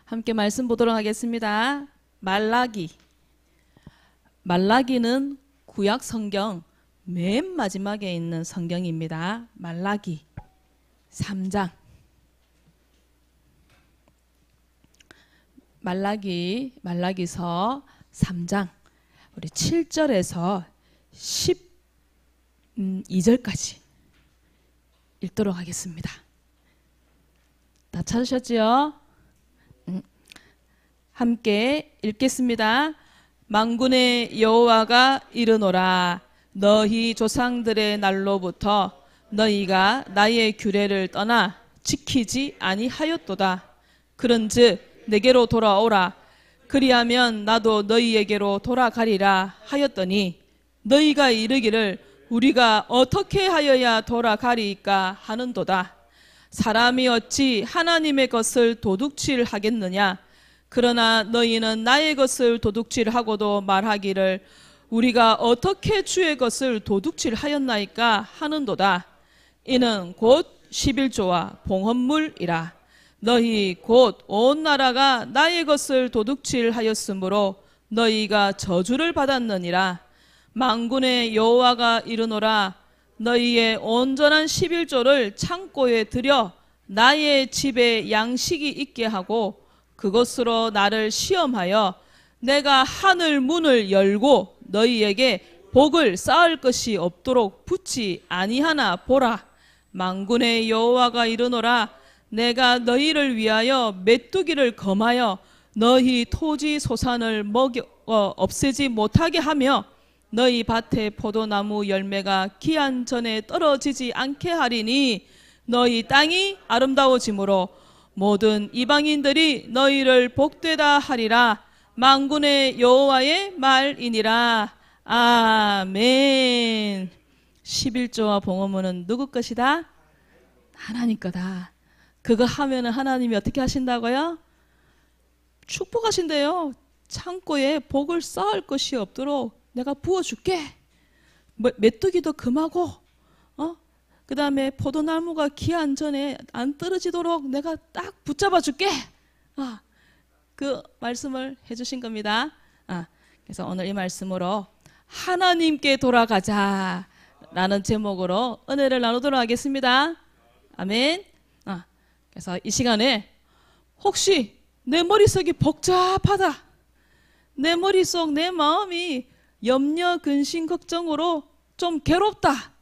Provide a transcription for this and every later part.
함께 말씀 보도록 하겠습니다. 말라기. 말라기는 구약 성경 맨 마지막에 있는 성경입니다. 말라기 3장. 말라기서 3장 우리 7절에서 12절까지 읽도록 하겠습니다. 다 찾으셨지요? 함께 읽겠습니다. 만군의 여호와가 이르노라. 너희 조상들의 날로부터 너희가 나의 규례를 떠나 지키지 아니하였도다. 그런즉 내게로 돌아오라. 그리하면 나도 너희에게로 돌아가리라 하였더니 너희가 이르기를 우리가 어떻게 하여야 돌아가리이까 하는도다. 사람이 어찌 하나님의 것을 도둑질하겠느냐. 그러나 너희는 나의 것을 도둑질하고도 말하기를 우리가 어떻게 주의 것을 도둑질하였나이까 하는도다. 이는 곧 11조와 봉헌물이라. 너희 곧 온 나라가 나의 것을 도둑질하였으므로 너희가 저주를 받았느니라. 만군의 여호와가 이르노라. 너희의 온전한 11조를 창고에 들여 나의 집에 양식이 있게 하고 그것으로 나를 시험하여 내가 하늘 문을 열고 너희에게 복을 쌓을 것이 없도록 붙지 아니하나 보라. 만군의 여호와가 이르노라. 내가 너희를 위하여 메뚜기를 검하여 너희 토지 소산을 없애지 못하게 하며 너희 밭의 포도나무 열매가 기한 전에 떨어지지 않게 하리니 너희 땅이 아름다워지므로 모든 이방인들이 너희를 복되다 하리라. 만군의 여호와의 말이니라. 아멘. 11조와 봉헌물은 누구 것이다? 하나님 거다. 그거 하면은 하나님이 어떻게 하신다고요? 축복하신대요. 창고에 복을 쌓을 것이 없도록 내가 부어줄게. 메뚜기도 금하고 그 다음에 포도나무가 기한 전에 안 떨어지도록 내가 딱 붙잡아 줄게. 그 말씀을 해주신 겁니다. 그래서 오늘 이 말씀으로 하나님께 돌아가자 라는 제목으로 은혜를 나누도록 하겠습니다. 아멘. 그래서 이 시간에 혹시 내 머릿속이 복잡하다, 내 머릿속 내 마음이 염려, 근심, 걱정으로 좀 괴롭다,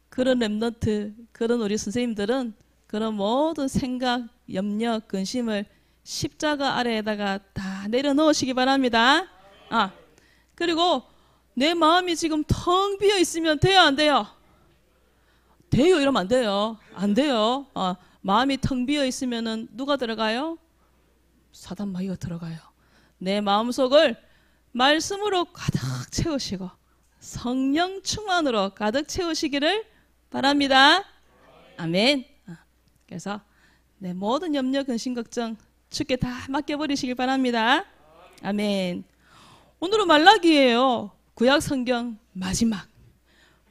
그런 랩런트, 그런 우리 선생님들은 그런 모든 생각, 염려, 근심을 십자가 아래에다가 다 내려놓으시기 바랍니다. 그리고 내 마음이 지금 텅 비어 있으면 돼요, 안 돼요? 돼요, 이러면 안 돼요. 안 돼요. 마음이 텅 비어 있으면은 누가 들어가요? 사단 마귀가 들어가요. 내 마음속을 말씀으로 가득 채우시고 성령 충만으로 가득 채우시기를 바랍니다. 아멘. 그래서 내 모든 염려, 근심, 걱정 주께 다 맡겨버리시길 바랍니다. 아멘. 오늘은 말라기예요. 구약 성경 마지막.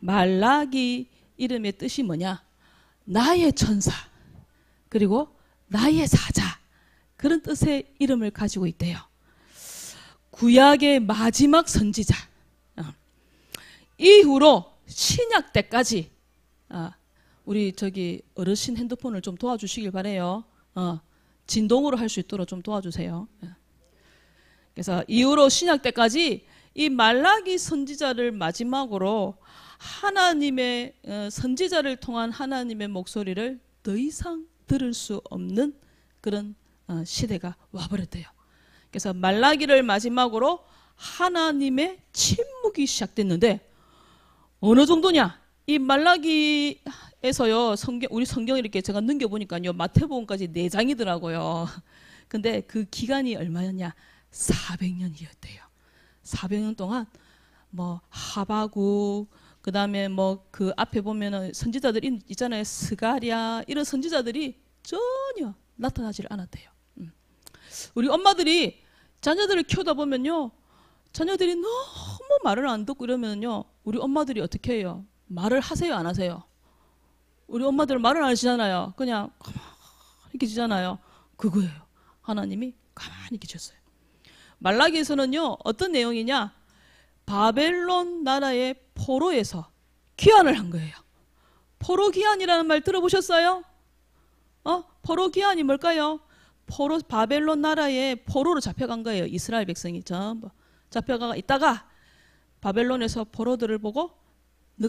말라기 이름의 뜻이 뭐냐? 나의 천사, 그리고 나의 사자, 그런 뜻의 이름을 가지고 있대요. 구약의 마지막 선지자. 이후로 신약 때까지 우리 저기 어르신 핸드폰을 좀 도와주시길 바래요. 진동으로 할 수 있도록 좀 도와주세요. 그래서 이후로 신약 때까지 이 말라기 선지자를 마지막으로 하나님의 선지자를 통한 하나님의 목소리를 더 이상 들을 수 없는 그런 시대가 와버렸대요. 그래서 말라기를 마지막으로 하나님의 침묵이 시작됐는데 어느 정도냐? 이 말라기에서요, 우리 성경을 이렇게 제가 넘겨보니까요, 마태복음까지 4장이더라고요. 근데 그 기간이 얼마였냐? 400년이었대요. 400년 동안 뭐 하바국, 그 다음에 뭐 그 앞에 보면은 선지자들 있잖아요. 스가랴, 이런 선지자들이 전혀 나타나지를 않았대요. 우리 엄마들이 자녀들을 키우다 보면요, 자녀들이 너무 말을 안 듣고 이러면요, 우리 엄마들이 어떻게 해요? 말을 하세요, 안 하세요? 우리 엄마들은 말을 안 하시잖아요. 그냥 이렇게 지잖아요. 그거예요. 하나님이 가만히 계셨어요. 말라기에서는요, 어떤 내용이냐? 바벨론 나라의 포로에서 귀환을 한 거예요. 포로 귀환이라는 말 들어보셨어요? 포로 귀환이 뭘까요? 바벨론 나라의 포로로 잡혀간 거예요. 이스라엘 백성이 전부 잡혀가 있다가 바벨론에서 포로들을 보고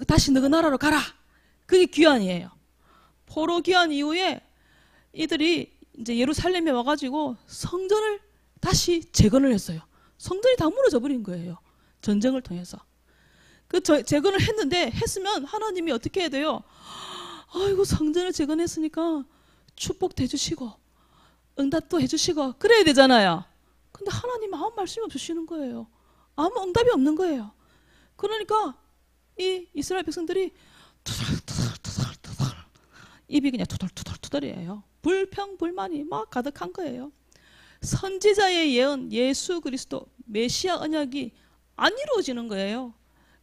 다시 너희 나라로 가라. 그게 귀환이에요. 포로 귀환 이후에 이들이 이제 예루살렘에 와가지고 성전을 다시 재건을 했어요. 성전이 다 무너져 버린 거예요. 전쟁을 통해서. 재건을 했으면 하나님이 어떻게 해야 돼요? 아이고, 성전을 재건했으니까 축복도 해주시고 응답도 해주시고 그래야 되잖아요. 근데 하나님 아무 말씀이 없으시는 거예요. 아무 응답이 없는 거예요. 그러니까 이 이스라엘 백성들이 투덜투덜 입이 그냥 투덜투덜이에요. 불평불만이 막 가득한 거예요. 선지자의 예언, 예수 그리스도 메시아 언약이 안 이루어지는 거예요.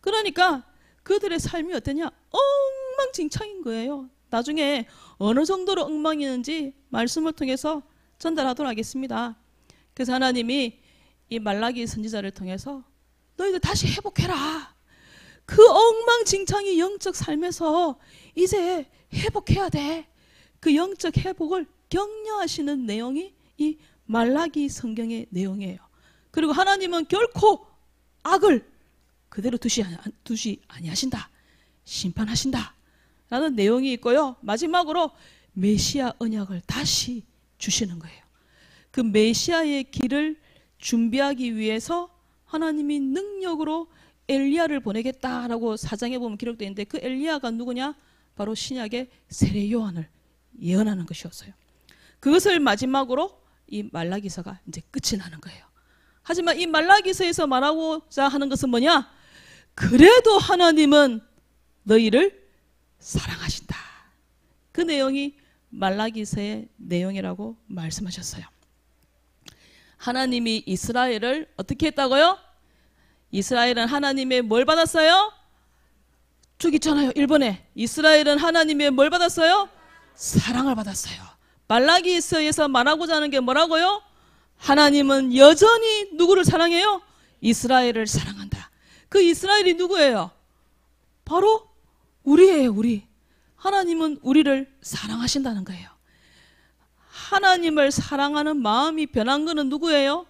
그러니까 그들의 삶이 어떠냐? 엉망진창인 거예요. 나중에 어느 정도로 엉망이는지 말씀을 통해서 전달하도록 하겠습니다. 그래서 하나님이 이 말라기 선지자를 통해서 너희들 다시 회복해라. 그 엉망진창이 영적 삶에서 이제 회복해야 돼. 그 영적 회복을 격려하시는 내용이 이 말라기 성경의 내용이에요. 그리고 하나님은 결코 악을 그대로 두시 아니하신다. 심판하신다. 라는 내용이 있고요. 마지막으로 메시아 언약을 다시 주시는 거예요. 그 메시아의 길을 준비하기 위해서 하나님이 능력으로 엘리야를 보내겠다라고 사장에 보면 기록되어 있는데 그 엘리야가 누구냐? 바로 신약의 세례 요한을 예언하는 것이었어요. 그것을 마지막으로 이 말라기서가 이제 끝이 나는 거예요. 하지만 이 말라기서에서 말하고자 하는 것은 뭐냐? 그래도 하나님은 너희를 사랑하신다. 그 내용이 말라기서의 내용이라고 말씀하셨어요. 하나님이 이스라엘을 어떻게 했다고요? 이스라엘은 하나님의 뭘 받았어요? 쭉 있잖아요. 1번에 이스라엘은 하나님의 뭘 받았어요? 사랑을 받았어요. 말라기서에서 말하고자 하는 게 뭐라고요? 하나님은 여전히 누구를 사랑해요? 이스라엘을 사랑한다. 그 이스라엘이 누구예요? 바로 우리예요. 우리. 하나님은 우리를 사랑하신다는 거예요. 하나님을 사랑하는 마음이 변한 것은 누구예요?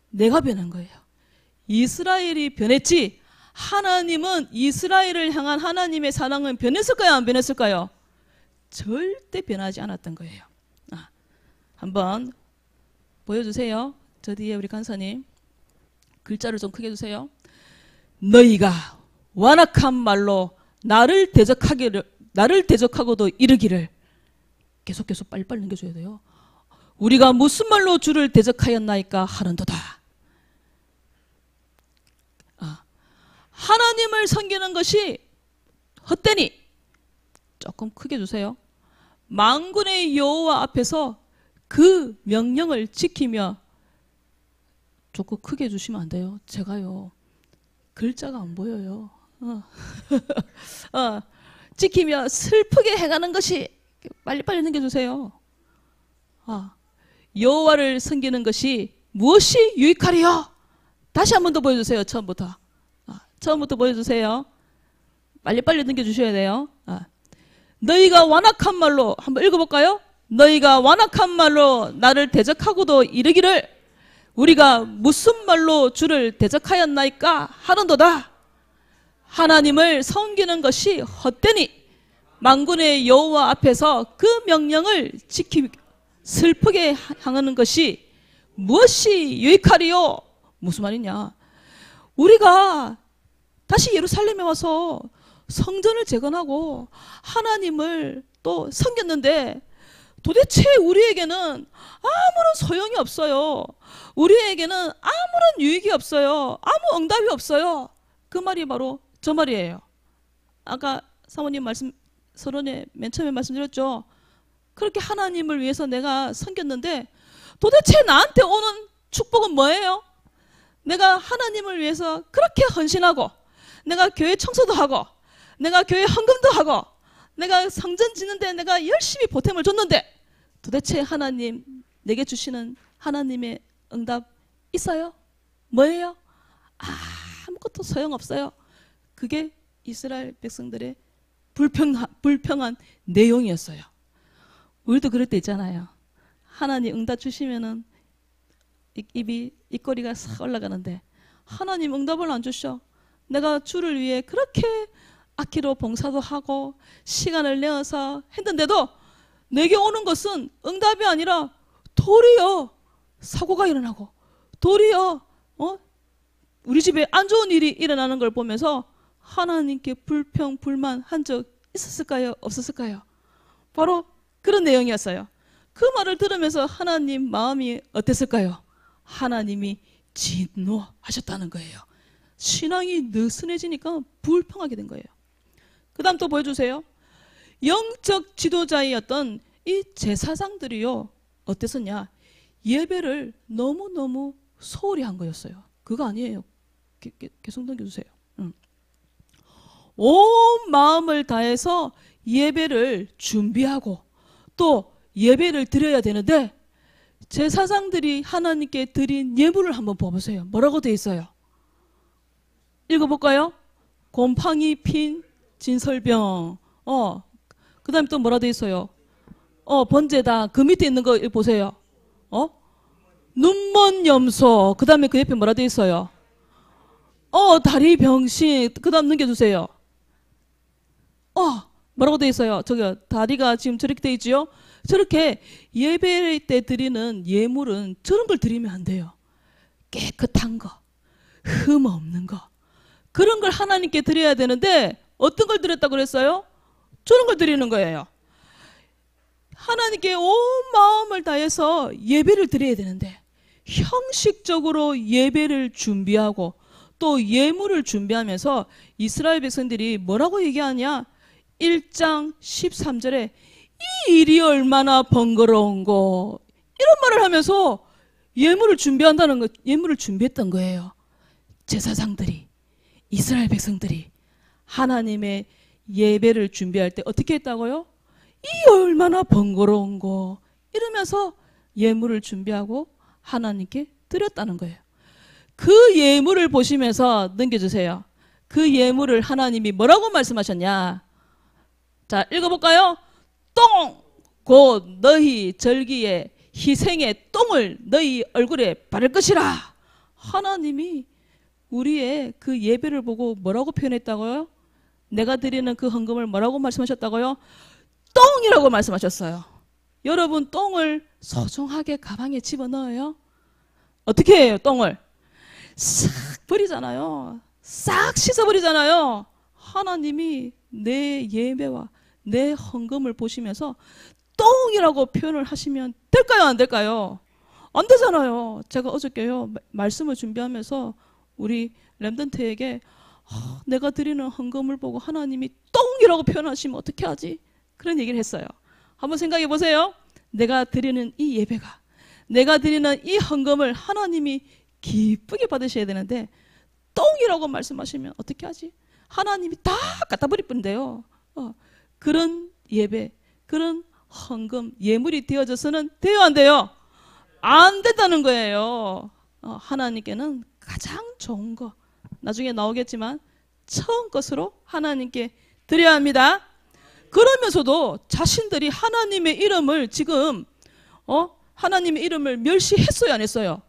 내가 변한 거예요. 이스라엘이 변했지 하나님은 이스라엘을 향한 하나님의 사랑은 변했을까요? 안 변했을까요? 절대 변하지 않았던 거예요. 한번 보여주세요. 저 뒤에 우리 간사님 글자를 좀 크게 해주세요. 너희가 완악한 말로 나를 대적하고도 이르기를. 계속 빨리빨리 넘겨줘야 돼요. 우리가 무슨 말로 주를 대적하였나이까 하는도다. 하나님을 섬기는 것이 헛되니, 조금 크게 주세요. 만군의 여호와 앞에서 그 명령을 지키며, 조금 크게 주시면 안 돼요. 제가요 글자가 안 보여요. 지키며 슬프게 해가는 것이, 빨리빨리 넘겨주세요. 여호와를 섬기는 것이 무엇이 유익하리요? 다시 한 번 더 보여주세요. 처음부터. 처음부터 보여주세요. 빨리빨리 넘겨주셔야 돼요. 너희가 완악한 말로, 한번 읽어볼까요? 너희가 완악한 말로 나를 대적하고도 이르기를 우리가 무슨 말로 주를 대적하였나이까 하는도다. 하나님을 섬기는 것이 헛되니 만군의 여호와 앞에서 그 명령을 지키며 슬프게 향하는 것이 무엇이 유익하리요? 무슨 말이냐? 우리가 다시 예루살렘에 와서 성전을 재건하고 하나님을 또 섬겼는데 도대체 우리에게는 아무런 소용이 없어요. 우리에게는 아무런 유익이 없어요. 아무 응답이 없어요. 그 말이 바로 저 말이에요. 아까 사모님 말씀, 서론에 맨 처음에 말씀드렸죠. 그렇게 하나님을 위해서 내가 섬겼는데 도대체 나한테 오는 축복은 뭐예요? 내가 하나님을 위해서 그렇게 헌신하고 내가 교회 청소도 하고 내가 교회 헌금도 하고 내가 성전 짓는데 내가 열심히 보탬을 줬는데 도대체 하나님 내게 주시는 하나님의 응답 있어요? 뭐예요? 아무것도 소용없어요. 그게 이스라엘 백성들의 불평한 내용이었어요. 우리도 그럴 때 있잖아요. 하나님 응답 주시면은 입꼬리가 싹 올라가는데 하나님 응답을 안 주셔. 내가 주를 위해 그렇게 악기로 봉사도 하고 시간을 내어서 했는데도 내게 오는 것은 응답이 아니라 도리어 사고가 일어나고 도리어 우리 집에 안 좋은 일이 일어나는 걸 보면서 하나님께 불평 불만한 적 있었을까요? 없었을까요? 바로 그런 내용이었어요. 그 말을 들으면서 하나님 마음이 어땠을까요? 하나님이 진노하셨다는 거예요. 신앙이 느슨해지니까 불평하게 된 거예요. 그 다음 또 보여주세요. 영적 지도자이었던 이 제사장들이요 어땠었냐? 예배를 너무너무 소홀히 한 거였어요. 그거 아니에요. 계속 넘겨주세요. 온 마음을 다해서 예배를 준비하고 또 예배를 드려야 되는데 제사장들이 하나님께 드린 예물을 한번 봐보세요. 뭐라고 돼 있어요? 읽어볼까요? 곰팡이 핀 진설병. 그 다음에 또 뭐라 돼 있어요? 번제다. 그 밑에 있는 거 보세요. 눈먼 염소. 그 다음에 그 옆에 뭐라 돼 있어요? 다리 병신. 그 다음 넘겨주세요. 뭐라고 돼 있어요? 저기요. 다리가 지금 저렇게 돼 있지요? 저렇게 예배 때 드리는 예물은 저런 걸 드리면 안 돼요. 깨끗한 거, 흠 없는 거. 그런 걸 하나님께 드려야 되는데 어떤 걸 드렸다고 그랬어요? 저런 걸 드리는 거예요. 하나님께 온 마음을 다해서 예배를 드려야 되는데 형식적으로 예배를 준비하고 또 예물을 준비하면서 이스라엘 백성들이 뭐라고 얘기하냐? 1장 13절에 이 일이 얼마나 번거로운고 이런 말을 하면서 예물을 준비한다는 거, 예물을 준비했던 거예요. 제사장들이, 이스라엘 백성들이 하나님의 예배를 준비할 때 어떻게 했다고요? 이 얼마나 번거로운고 이러면서 예물을 준비하고 하나님께 드렸다는 거예요. 그 예물을 보시면서 넘겨주세요. 그 예물을 하나님이 뭐라고 말씀하셨냐? 자, 읽어볼까요? 똥! 곧 너희 절기에 희생의 똥을 너희 얼굴에 바를 것이라. 하나님이 우리의 그 예배를 보고 뭐라고 표현했다고요? 내가 드리는 그 헌금을 뭐라고 말씀하셨다고요? 똥이라고 말씀하셨어요. 여러분 똥을 소중하게 가방에 집어넣어요? 어떻게 해요? 똥을 싹 버리잖아요. 싹 씻어버리잖아요. 하나님이 내 예배와 내 헌금을 보시면서 똥이라고 표현을 하시면 될까요? 안 될까요? 안 되잖아요. 제가 어저께요 말씀을 준비하면서 우리 렘넌트에게 내가 드리는 헌금을 보고 하나님이 똥이라고 표현하시면 어떻게 하지? 그런 얘기를 했어요. 한번 생각해 보세요. 내가 드리는 이 예배가, 내가 드리는 이 헌금을 하나님이 기쁘게 받으셔야 되는데 똥이라고 말씀하시면 어떻게 하지? 하나님이 다 갖다 버릴 뿐인데요. 그런 예배, 그런 헌금, 예물이 되어져서는 돼요, 안 돼요? 안 된다는 거예요. 하나님께는 가장 좋은 거, 나중에 나오겠지만 처음 것으로 하나님께 드려야 합니다. 그러면서도 자신들이 하나님의 이름을 지금 하나님의 이름을 멸시했어요, 안 했어요?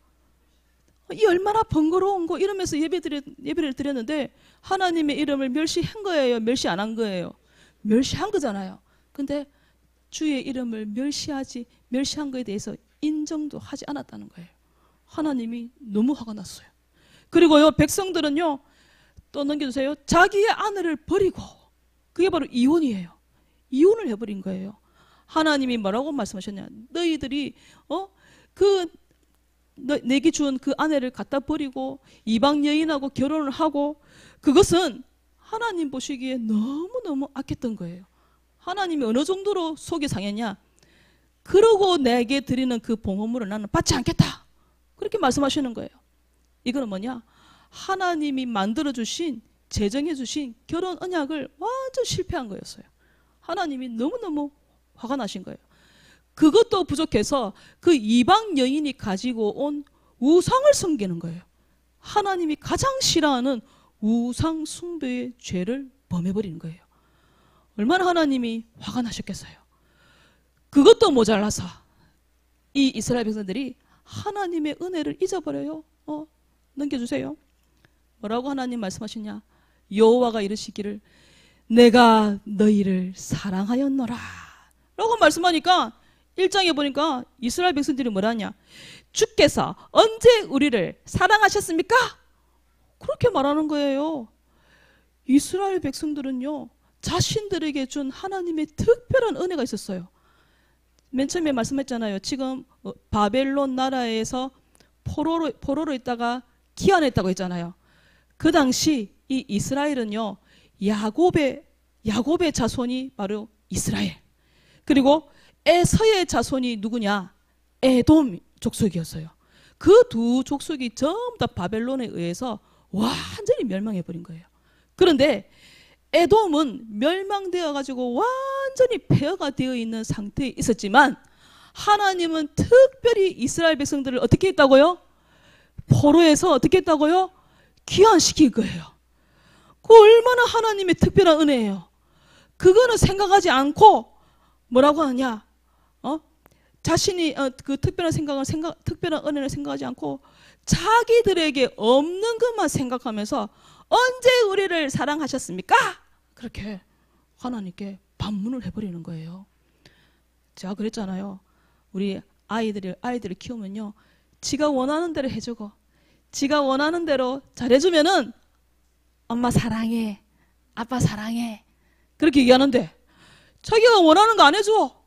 이 얼마나 번거로운 거 이러면서 예배를 드렸는데 하나님의 이름을 멸시한 거예요, 멸시 안 한 거예요? 멸시한 거잖아요. 근데 주의 이름을 멸시한 거에 대해서 인정도 하지 않았다는 거예요. 하나님이 너무 화가 났어요. 그리고요, 백성들은요, 또 넘겨주세요. 자기의 아내를 버리고, 그게 바로 이혼이에요. 이혼을 해버린 거예요. 하나님이 뭐라고 말씀하셨냐? 너희들이 내게 준 그 아내를 갖다 버리고 이방 여인하고 결혼을 하고, 그것은 하나님 보시기에 너무너무 악했던 거예요. 하나님이 어느 정도로 속이 상했냐? 그러고 내게 드리는 그 봉헌물을 나는 받지 않겠다. 그렇게 말씀하시는 거예요. 이거는 뭐냐? 하나님이 만들어주신, 제정해주신 결혼 언약을 완전 실패한 거였어요. 하나님이 너무너무 화가 나신 거예요. 그것도 부족해서 그 이방 여인이 가지고 온 우상을 섬기는 거예요. 하나님이 가장 싫어하는 우상 숭배의 죄를 범해버리는 거예요. 얼마나 하나님이 화가 나셨겠어요. 그것도 모자라서 이 이스라엘 백성들이 하나님의 은혜를 잊어버려요. 넘겨주세요. 뭐라고 하나님 말씀하시냐? 여호와가 이르시기를 내가 너희를 사랑하였노라 라고 말씀하니까 1장에 보니까 이스라엘 백성들이 뭐라냐? 주께서 언제 우리를 사랑하셨습니까? 그렇게 말하는 거예요. 이스라엘 백성들은요, 자신들에게 준 하나님의 특별한 은혜가 있었어요. 맨 처음에 말씀했잖아요. 지금 바벨론 나라에서 포로로 있다가 귀환했다고 했잖아요. 그 당시 이 이스라엘은요, 야곱의 자손이 바로 이스라엘. 그리고 에서의 자손이 누구냐? 에돔 족속이었어요. 그 두 족속이 전부 다 바벨론에 의해서 완전히 멸망해버린 거예요. 그런데 에돔은 멸망되어 가지고 완전히 폐허가 되어 있는 상태에 있었지만 하나님은 특별히 이스라엘 백성들을 어떻게 했다고요? 포로에서 어떻게 했다고요? 귀환시킬 거예요. 그 얼마나 하나님의 특별한 은혜예요. 그거는 생각하지 않고 뭐라고 하느냐? 자신이 그 특별한 은혜를 생각하지 않고 자기들에게 없는 것만 생각하면서 언제 우리를 사랑하셨습니까? 그렇게 하나님께 반문을 해버리는 거예요. 제가 그랬잖아요. 우리 아이들을 키우면요, 지가 원하는 대로 해주고 지가 원하는 대로 잘해주면은 엄마 사랑해, 아빠 사랑해 그렇게 얘기하는데 자기가 원하는 거 안 해줘,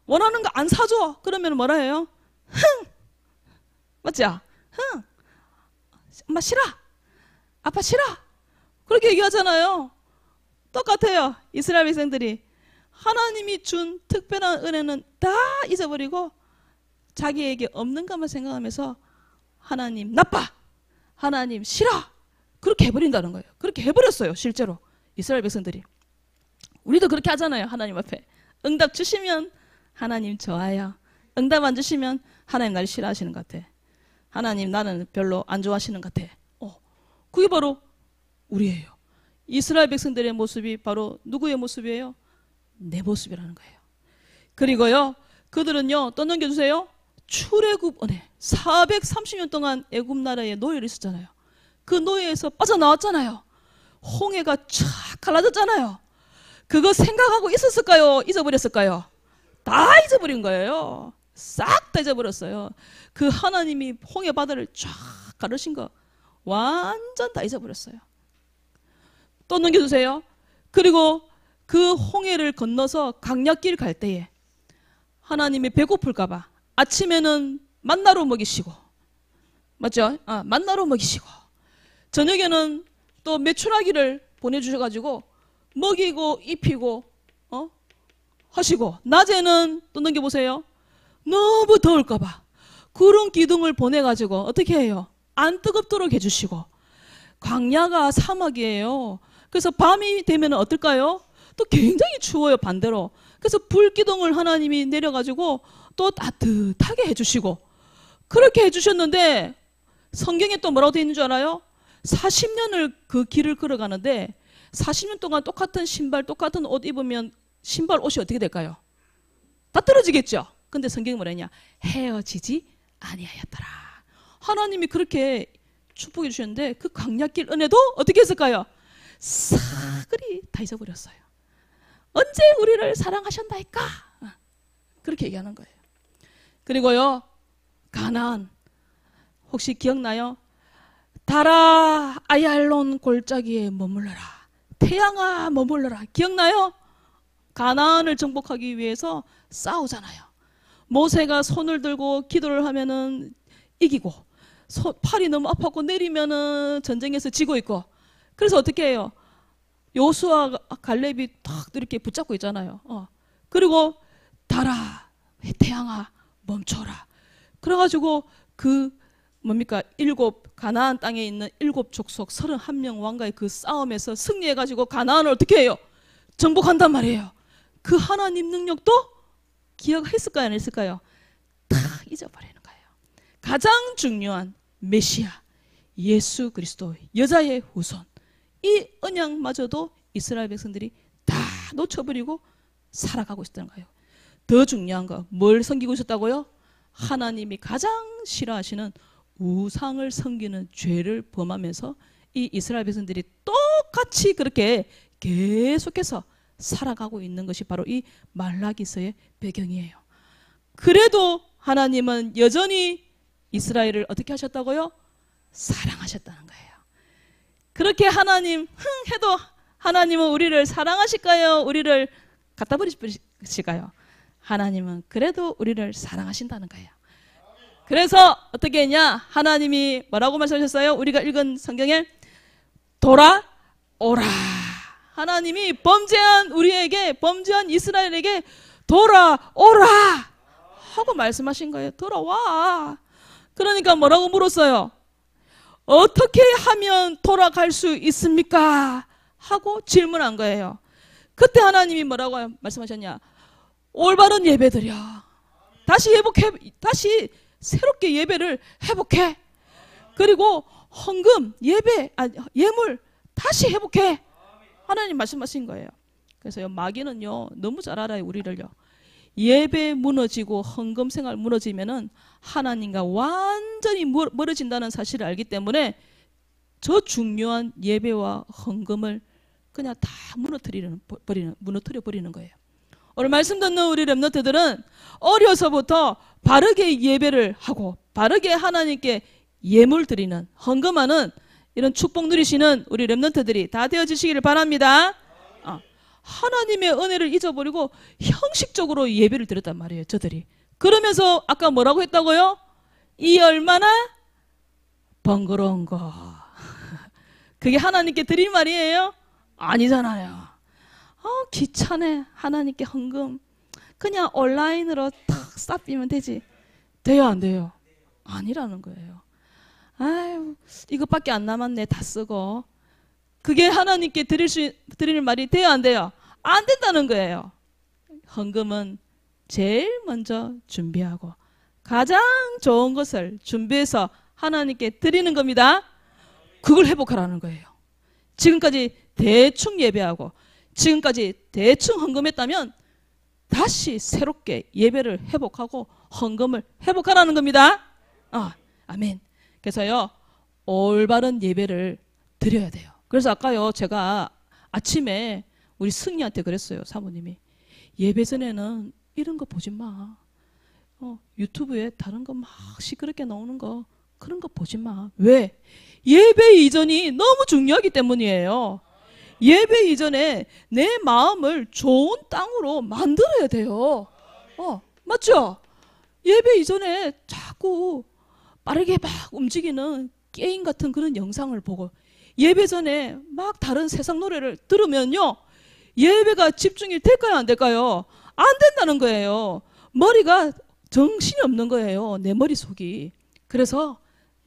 원하는 거 안 사줘, 그러면 뭐라 해요? 흥! 맞죠? 흥! 엄마 싫어, 아빠 싫어, 그렇게 얘기하잖아요. 똑같아요. 이스라엘 백성들이 하나님이 준 특별한 은혜는 다 잊어버리고 자기에게 없는 것만 생각하면서 하나님 나빠, 하나님 싫어, 그렇게 해버린다는 거예요. 그렇게 해버렸어요. 실제로 이스라엘 백성들이. 우리도 그렇게 하잖아요. 하나님 앞에 응답 주시면 하나님 좋아요, 응답 안 주시면 하나님 날 싫어하시는 것 같아, 하나님 나는 별로 안 좋아하시는 것 같아. 그게 바로 우리예요. 이스라엘 백성들의 모습이 바로 누구의 모습이에요? 내 모습이라는 거예요. 그리고요, 그들은요, 또 넘겨주세요. 출애굽 은혜, 430년 동안 애굽 나라에 노예를 있었잖아요. 그 노예에서 빠져나왔잖아요. 홍해가 쫙 갈라졌잖아요. 그거 생각하고 있었을까요? 잊어버렸을까요? 다 잊어버린 거예요. 싹 다 잊어버렸어요. 그 하나님이 홍해 바다를 쫙 가르신 거 완전 다 잊어버렸어요. 또 넘겨주세요. 그리고 그 홍해를 건너서 강약길 갈 때에 하나님이 배고플까 봐 아침에는 만나로 먹이시고, 맞죠? 만나로 먹이시고, 저녁에는 또 메추라기를 보내주셔가지고 먹이고 입히고 하시고, 낮에는 또 넘겨보세요. 너무 더울까 봐 구름 기둥을 보내가지고 어떻게 해요? 안 뜨겁도록 해주시고. 광야가 사막이에요. 그래서 밤이 되면 어떨까요? 또 굉장히 추워요, 반대로. 그래서 불기둥을 하나님이 내려가지고 또 따뜻하게 해주시고, 그렇게 해주셨는데 성경에 또 뭐라고 되어 있는 줄 알아요? 40년을 그 길을 걸어가는데 40년 동안 똑같은 신발, 똑같은 옷 입으면 신발 옷이 어떻게 될까요? 다 떨어지겠죠? 근데 성경이 뭐라냐? 헤어지지 아니하였더라. 하나님이 그렇게 축복해 주셨는데 그 광야길 은혜도 어떻게 했을까요? 사그리 다 잊어버렸어요. 언제 우리를 사랑하셨나이까? 그렇게 얘기하는 거예요. 그리고요, 가나안 혹시 기억나요? 달아 아얄론 골짜기에 머물러라, 태양아 머물러라. 기억나요? 가나안을 정복하기 위해서 싸우잖아요. 모세가 손을 들고 기도를 하면은 이기고, 팔이 너무 아팠고 내리면은 전쟁에서 지고 있고. 그래서 어떻게 해요? 요수아 갈렙이 탁 이렇게 붙잡고 있잖아요. 그리고 달아 태양아 멈춰라. 그래가지고 그 뭡니까, 가나안 땅에 있는 7 족속 31명 왕과의 그 싸움에서 승리해가지고 가나안을 어떻게 해요? 정복한단 말이에요. 그 하나님 능력도 기억했을까요? 안 했을까요? 다 잊어버리는 거예요. 가장 중요한 메시아 예수 그리스도 여자의 후손 이 언약마저도 이스라엘 백성들이 다 놓쳐버리고 살아가고 있었던 거예요. 더 중요한 거 뭘 섬기고 있었다고요? 하나님이 가장 싫어하시는 우상을 섬기는 죄를 범하면서 이 이스라엘 백성들이 똑같이 그렇게 계속해서 살아가고 있는 것이 바로 이 말라기서의 배경이에요. 그래도 하나님은 여전히 이스라엘을 어떻게 하셨다고요? 사랑하셨다는 거예요. 그렇게 하나님 해도 하나님은 우리를 사랑하실까요? 우리를 갖다 버리실까요? 하나님은 그래도 우리를 사랑하신다는 거예요. 그래서 어떻게 했냐? 하나님이 뭐라고 말씀하셨어요? 우리가 읽은 성경에 돌아오라. 하나님이 범죄한 우리에게 범죄한 이스라엘에게 돌아오라 하고 말씀하신 거예요. 돌아와. 그러니까 뭐라고 물었어요? 어떻게 하면 돌아갈 수 있습니까? 하고 질문한 거예요. 그때 하나님이 뭐라고 말씀하셨냐? 올바른 예배 드려. 다시 다시 새롭게 예배를 회복해. 그리고 헌금, 예물 다시 회복해. 하나님 말씀하신 거예요. 그래서 마귀는요 너무 잘 알아요. 우리를요. 예배 무너지고 헌금 생활 무너지면은 하나님과 완전히 멀어진다는 사실을 알기 때문에 저 중요한 예배와 헌금을 그냥 다 무너뜨려 버리는 거예요. 오늘 말씀 듣는 우리 렘넌트들은 어려서부터 바르게 예배를 하고 바르게 하나님께 예물 드리는 헌금하는 이런 축복 누리시는 우리 렘넌트들이 다 되어지시기를 바랍니다. 하나님의 은혜를 잊어버리고 형식적으로 예배를 드렸단 말이에요. 저들이. 그러면서 아까 뭐라고 했다고요? 이 얼마나 번거로운 거. 그게 하나님께 드릴 말이에요? 아니잖아요. 귀찮네. 하나님께 헌금. 그냥 온라인으로 탁 싹비면 되지. 돼요 안 돼요? 아니라는 거예요. 아유 이것밖에 안 남았네. 다 쓰고. 그게 하나님께 드릴 말이 돼요 안 돼요? 안 된다는 거예요. 헌금은 제일 먼저 준비하고 가장 좋은 것을 준비해서 하나님께 드리는 겁니다. 그걸 회복하라는 거예요. 지금까지 대충 예배하고 지금까지 대충 헌금했다면 다시 새롭게 예배를 회복하고 헌금을 회복하라는 겁니다. 아멘. 그래서요 올바른 예배를 드려야 돼요. 그래서 아까요 제가 아침에 우리 승희한테 그랬어요. 사모님이 예배 전에는 이런 거 보지 마. 유튜브에 다른 거 막 시끄럽게 나오는 거 그런 거 보지 마. 왜? 예배 이전이 너무 중요하기 때문이에요. 예배 이전에 내 마음을 좋은 땅으로 만들어야 돼요. 맞죠? 예배 이전에 자꾸 빠르게 막 움직이는 게임 같은 그런 영상을 보고 예배 전에 막 다른 세상 노래를 들으면요 예배가 집중이 될까요 안 될까요? 안 된다는 거예요. 머리가 정신이 없는 거예요. 내 머릿속이. 그래서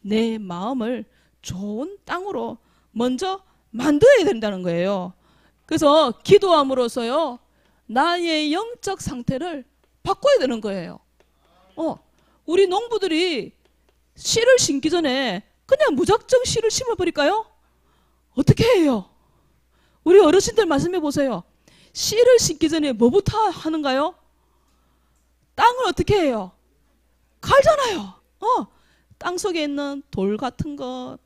내 마음을 좋은 땅으로 먼저 만들어야 된다는 거예요. 그래서 기도함으로써요 나의 영적 상태를 바꿔야 되는 거예요. 우리 농부들이 씨를 심기 전에 그냥 무작정 씨를 심어버릴까요? 어떻게 해요? 우리 어르신들 말씀해 보세요. 씨를 심기 전에 뭐부터 하는가요? 땅을 어떻게 해요? 갈잖아요. 땅속에 있는 돌 같은 거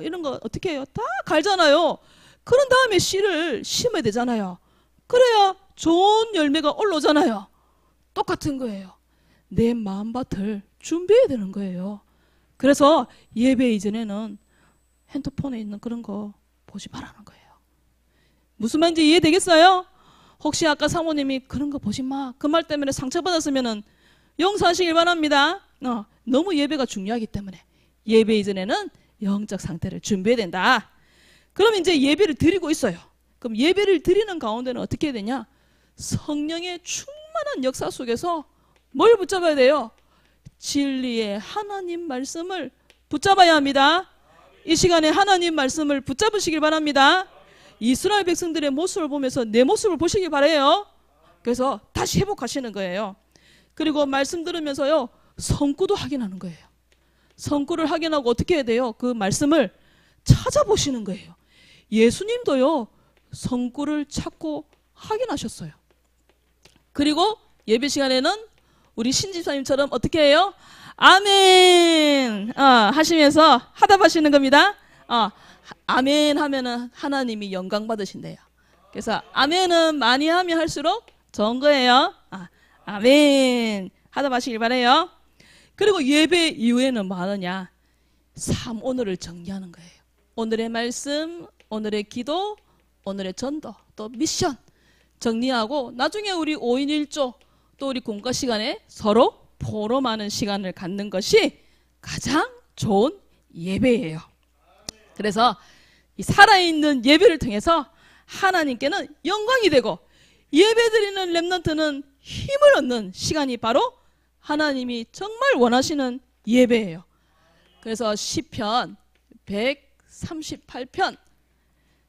이런 거 어떻게 해요? 다 갈잖아요. 그런 다음에 씨를 심어야 되잖아요. 그래야 좋은 열매가 올라오잖아요. 똑같은 거예요. 내 마음밭을 준비해야 되는 거예요. 그래서 예배 이전에는 핸드폰에 있는 그런 거 보지 말라는 거예요. 무슨 말인지 이해되겠어요? 혹시 아까 사모님이 그런 거 보지 마. 그 말 때문에 상처받았으면 용서하시길 바랍니다. 너무 예배가 중요하기 때문에 예배 이전에는 영적 상태를 준비해야 된다. 그럼 이제 예배를 드리고 있어요. 그럼 예배를 드리는 가운데는 어떻게 해야 되냐? 성령의 충만한 역사 속에서 뭘 붙잡아야 돼요? 진리의 하나님 말씀을 붙잡아야 합니다. 이 시간에 하나님 말씀을 붙잡으시길 바랍니다. 이스라엘 백성들의 모습을 보면서 내 모습을 보시길 바라요. 그래서 다시 회복하시는 거예요. 그리고 말씀 들으면서요, 성구도 확인하는 거예요. 성구를 확인하고 어떻게 해야 돼요? 그 말씀을 찾아보시는 거예요. 예수님도요, 성구를 찾고 확인하셨어요. 그리고 예배 시간에는 우리 신집사님처럼 어떻게 해요? 아멘 하시면서 하답하시는 겁니다. 아멘 하면은 하나님이 영광 받으신대요. 그래서 아멘은 많이 하면 할수록 좋은 거예요. 아멘 하답하시길 바래요. 그리고 예배 이후에는 뭐 하느냐? 삶 오늘을 정리하는 거예요. 오늘의 말씀, 오늘의 기도, 오늘의 전도, 또 미션 정리하고 나중에 우리 5인 1조 또 우리 공과 시간에 서로 포럼하는 시간을 갖는 것이 가장 좋은 예배예요. 그래서 이 살아있는 예배를 통해서 하나님께는 영광이 되고 예배드리는 렘넌트는 힘을 얻는 시간이 바로 하나님이 정말 원하시는 예배예요. 그래서 시편 138편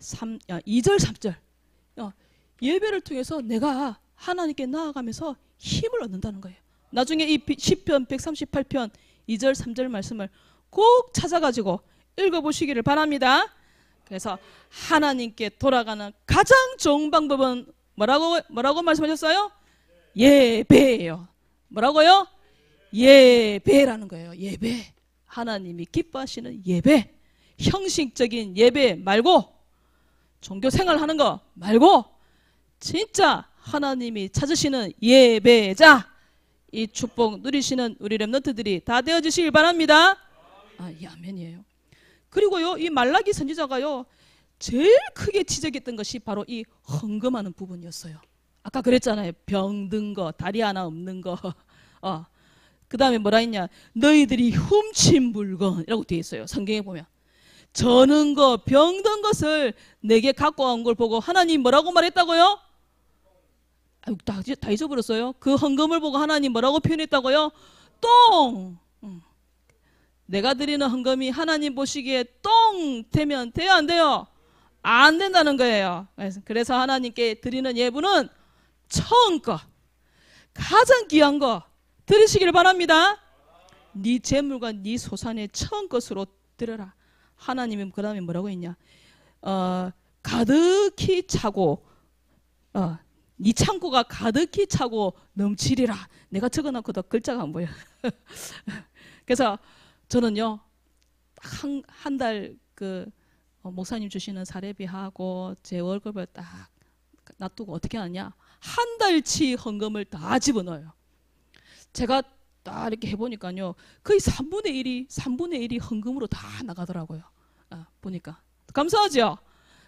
2절 3절 예배를 통해서 내가 하나님께 나아가면서 힘을 얻는다는 거예요. 나중에 이 시편 138편 2절 3절 말씀을 꼭 찾아가지고 읽어보시기를 바랍니다. 그래서 하나님께 돌아가는 가장 좋은 방법은 뭐라고 말씀하셨어요? 예배예요. 뭐라고요? 예배라는 거예요. 예배. 하나님이 기뻐하시는 예배. 형식적인 예배 말고 종교 생활하는 거 말고 진짜 하나님이 찾으시는 예배자, 이 축복 누리시는 우리 렘넌트들이 다 되어주시길 바랍니다. 예, 아멘이에요. 그리고요, 이 말라기 선지자가요, 제일 크게 지적했던 것이 바로 이 헌금하는 부분이었어요. 아까 그랬잖아요. 병든 거, 다리 하나 없는 거. 그 다음에 뭐라 했냐? 너희들이 훔친 물건이라고 되어 있어요. 성경에 보면. 저는 거, 병든 것을 내게 갖고 온 걸 보고 하나님 뭐라고 말했다고요? 다 잊어버렸어요. 그 헌금을 보고 하나님 뭐라고 표현했다고요? 똥! 내가 드리는 헌금이 하나님 보시기에 똥 되면 돼요, 안 돼요? 안 된다는 거예요. 그래서 하나님께 드리는 예물은 처음껏 가장 귀한 거 드리시기를 바랍니다. 네 재물과 네 소산의 처음것으로 드려라. 하나님은 그 다음에 뭐라고 했냐? 가득히 차고 네 창고가 가득히 차고 넘치리라. 내가 적어놓고도 글자가 안 보여. 그래서 저는요, 한 달 그 목사님 주시는 사례비하고 제 월급을 딱 놔두고 어떻게 하냐? 한 달치 헌금을 다 집어넣어요. 제가 딱 이렇게 해보니까요, 거의 3분의 1이 헌금으로 다 나가더라고요. 보니까 감사하죠.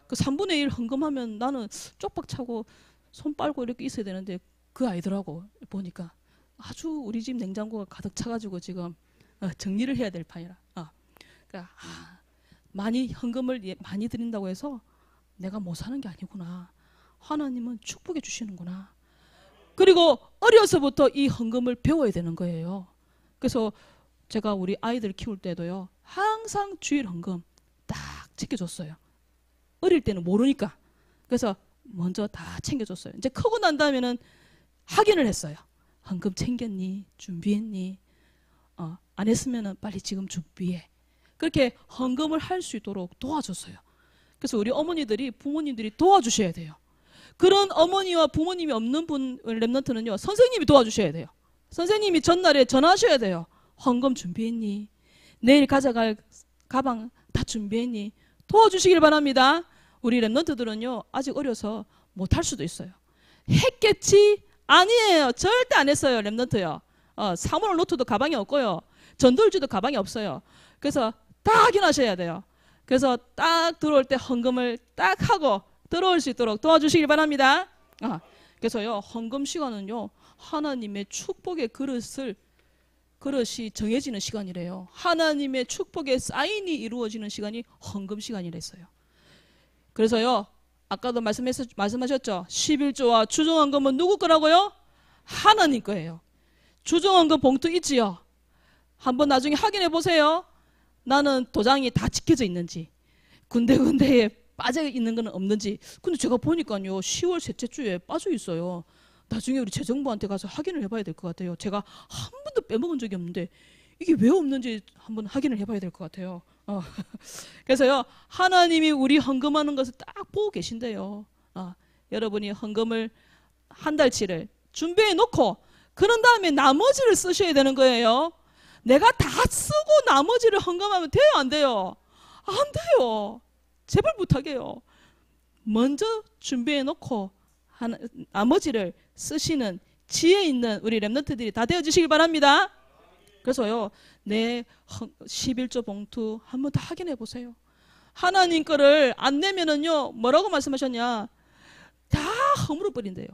그 3분의 1 헌금하면 나는 쪽박 차고 손 빨고 이렇게 있어야 되는데 그 아니더라고. 보니까 아주 우리 집 냉장고가 가득 차가지고 지금 정리를 해야 될 판이라. 그러니까 많이 헌금을 많이 드린다고 해서 내가 못 사는 게 아니구나. 하나님은 축복해 주시는구나. 그리고 어려서부터 이 헌금을 배워야 되는 거예요. 그래서 제가 우리 아이들 키울 때도요, 항상 주일 헌금 딱 지켜줬어요. 어릴 때는 모르니까. 그래서 먼저 다 챙겨줬어요. 이제 크고 난 다음에는 확인을 했어요. 헌금 챙겼니? 준비했니? 안 했으면 빨리 지금 준비해. 그렇게 헌금을 할 수 있도록 도와줬어요. 그래서 우리 어머니들이, 부모님들이 도와주셔야 돼요. 그런 어머니와 부모님이 없는 분, 렘넌트는요, 선생님이 도와주셔야 돼요. 선생님이 전날에 전화하셔야 돼요. 헌금 준비했니? 내일 가져갈 가방 다 준비했니? 도와주시길 바랍니다. 우리 렘넌트들은요, 아직 어려서 못할 수도 있어요. 했겠지? 아니에요. 절대 안 했어요. 렘넌트요. 사물을 노트도 가방에 없고요. 전돌지도 가방에 없어요. 그래서 딱 확인하셔야 돼요. 그래서 딱 들어올 때 헌금을 딱 하고 들어올 수 있도록 도와주시길 바랍니다. 그래서요, 헌금 시간은요, 하나님의 축복의 그릇이 정해지는 시간이래요. 하나님의 축복의 사인이 이루어지는 시간이 헌금 시간이랬어요. 그래서요, 아까도 말씀하셨죠? 11조와 주정헌금은 누구 거라고요? 하나님 거예요. 주정헌금 봉투 있지요? 한번 나중에 확인해 보세요. 나는 도장이 다 지켜져 있는지, 군데군데에 빠져 있는 건 없는지. 근데 제가 보니까요, 10월 셋째 주에 빠져 있어요. 나중에 우리 재정부한테 가서 확인을 해봐야 될 것 같아요. 제가 한 번도 빼먹은 적이 없는데 이게 왜 없는지 한번 확인을 해봐야 될 것 같아요. 그래서요, 하나님이 우리 헌금하는 것을 딱 보고 계신데요. 여러분이 헌금을 한 달치를 준비해 놓고 그런 다음에 나머지를 쓰셔야 되는 거예요. 내가 다 쓰고 나머지를 헌금하면 돼요, 안 돼요? 안 돼요. 제발 부탁해요. 먼저 준비해 놓고 나머지를 쓰시는 지혜 있는 우리 렘넌트들이 다 되어주시길 바랍니다. 그래서요, 내 11조 봉투 한번 다 확인해 보세요. 하나님 거를 안 내면은요, 뭐라고 말씀하셨냐? 다 허물어 버린대요.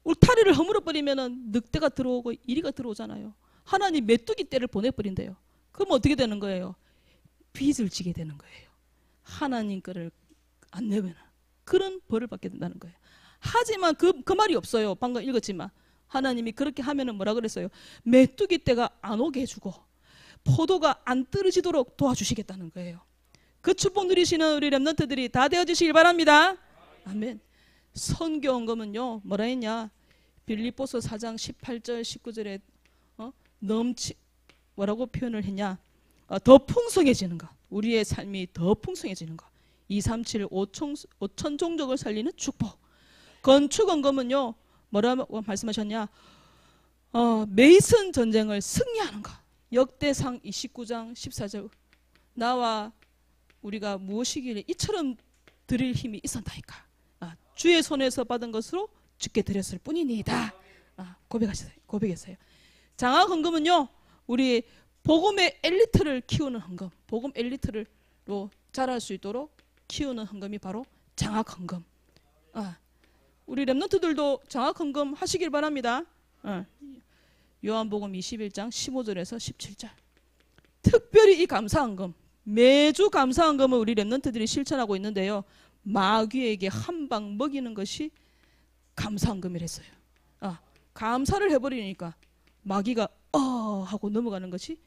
울타리를 허물어 버리면은 늑대가 들어오고 이리가 들어오잖아요. 하나님 메뚜기 떼를 보내버린대요. 그럼 어떻게 되는 거예요? 빚을 지게 되는 거예요. 하나님 거를 안 내면 그런 벌을 받게 된다는 거예요. 하지만 그 말이 없어요. 방금 읽었지만 하나님이 그렇게 하면은 뭐라 그랬어요? 메뚜기 떼가 안 오게 해주고 포도가 안 떨어지도록 도와주시겠다는 거예요. 그 축복 누리시는 우리 렘넌트들이 다 되어주시길 바랍니다. 아멘. 선교 헌금은요, 뭐라 했냐? 빌립보서 4장 18절 19절에 뭐라고 표현을 했냐? 더 풍성해지는 것. 우리의 삶이 더 풍성해지는 것. 237 5천 종족을 살리는 축복. 건축 헌금은요, 뭐라고 말씀하셨냐? 메이슨 전쟁을 승리하는 것. 역대상 29장 14절. 나와 우리가 무엇이길래 이처럼 드릴 힘이 있었나이까. 주의 손에서 받은 것으로 주께 드렸을 뿐이니이다. 고백했어요. 장학 헌금은요, 우리 복음의 엘리트를 키우는 헌금, 복음 엘리트로 자랄 수 있도록 키우는 헌금이 바로 장학 헌금. 우리 렘넌트들도 장학 헌금 하시길 바랍니다. 요한복음 21장 15절에서 17절. 특별히 이 감사 헌금, 매주 감사 헌금을 우리 렘넌트들이 실천하고 있는데요. 마귀에게 한 방 먹이는 것이 감사 헌금이랬어요. 감사를 해버리니까 마귀가 하고 넘어가는 것이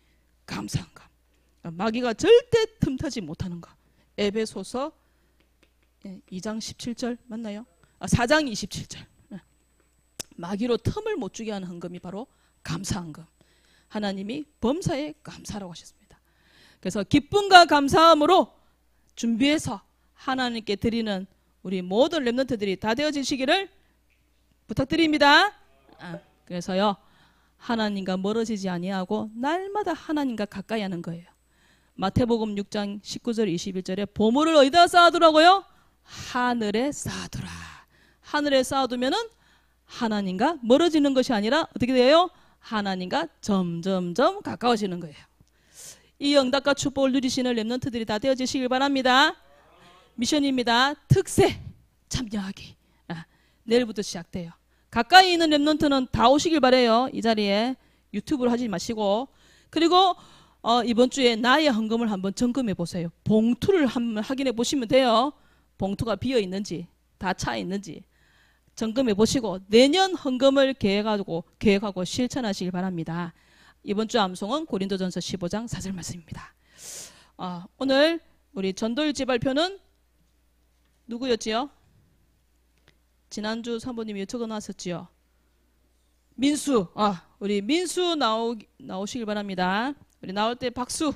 감사 헌금. 마귀가 절대 틈타지 못하는 것. 에베소서 2장 17절 맞나요? 4장 27절. 마귀로 틈을 못 주게 하는 헌금이 바로 감사 헌금. 하나님이 범사에 감사라고 하셨습니다. 그래서 기쁨과 감사함으로 준비해서 하나님께 드리는 우리 모든 렘넌트들이 다 되어지시기를 부탁드립니다. 그래서요, 하나님과 멀어지지 아니하고 날마다 하나님과 가까이 하는 거예요. 마태복음 6장 19절 21절에 보물을 어디다 쌓아두라고요? 하늘에 쌓아두라. 하늘에 쌓아두면은 하나님과 멀어지는 것이 아니라 어떻게 돼요? 하나님과 점점점 가까워지는 거예요. 이 응답과 축복을 누리시는 렘넌트들이 다 되어지시길 바랍니다. 미션입니다. 특세 참여하기. 내일부터 시작돼요. 가까이 있는 렘넌트는 다 오시길 바래요. 이 자리에 유튜브를 하지 마시고. 그리고 이번 주에 나의 헌금을 한번 점검해 보세요. 봉투를 한번 확인해 보시면 돼요. 봉투가 비어 있는지 다 차 있는지 점검해 보시고 내년 헌금을 계획하고 실천하시길 바랍니다. 이번 주 암송은 고린도전서 15장 4절 말씀입니다. 오늘 우리 전도일지 발표는 누구였지요? 지난주 사모님이 적어놨었지요. 민수. 우리 민수 나오시길 바랍니다. 우리 나올 때 박수.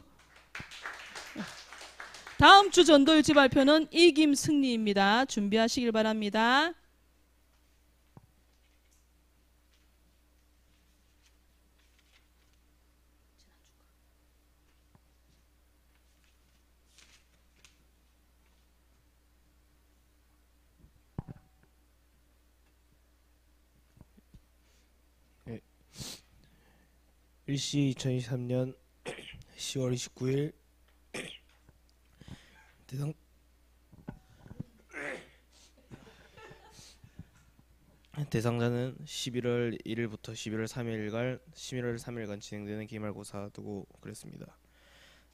다음 주 전도일지 발표는 이김승리입니다. 준비하시길 바랍니다. 일시 2023년 10월 29일 대상자는 11월 1일부터 11월 3일간 진행되는 기말고사 두고 그랬습니다.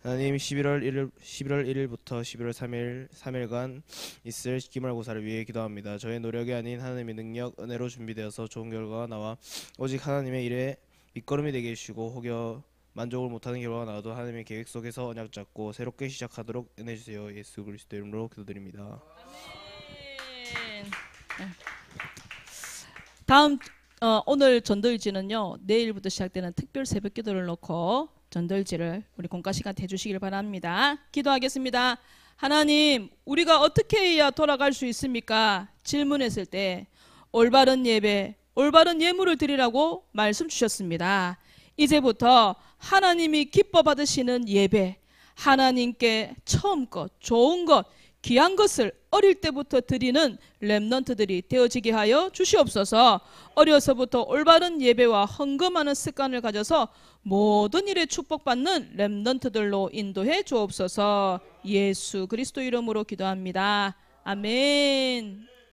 하나님 11월 1일부터 11월 3일간 있을 기말고사를 위해 기도합니다. 저의 노력이 아닌 하나님의 능력, 은혜로 준비되어서 좋은 결과가 나와 오직 하나님의 일에 밑거름이 되게 해주시고 혹여 만족을 못하는 결과가 나와도 하나님의 계획 속에서 언약 잡고 새롭게 시작하도록 은혜 주세요. 예수 그리스도 이름으로 기도드립니다. 다음 오늘 전도일지는요. 내일부터 시작되는 특별 새벽기도를 놓고 전도일지를 우리 공과 시간 해주시길 바랍니다. 기도하겠습니다. 하나님, 우리가 어떻게 해야 돌아갈 수 있습니까? 질문했을 때 올바른 예배, 올바른 예물을 드리라고 말씀 주셨습니다. 이제부터 하나님이 기뻐 받으시는 예배, 하나님께 처음 것, 좋은 것, 귀한 것을 어릴 때부터 드리는 렘넌트들이 되어지게 하여 주시옵소서. 어려서부터 올바른 예배와 헌금하는 습관을 가져서 모든 일에 축복받는 렘넌트들로 인도해 주옵소서. 예수 그리스도 이름으로 기도합니다. 아멘.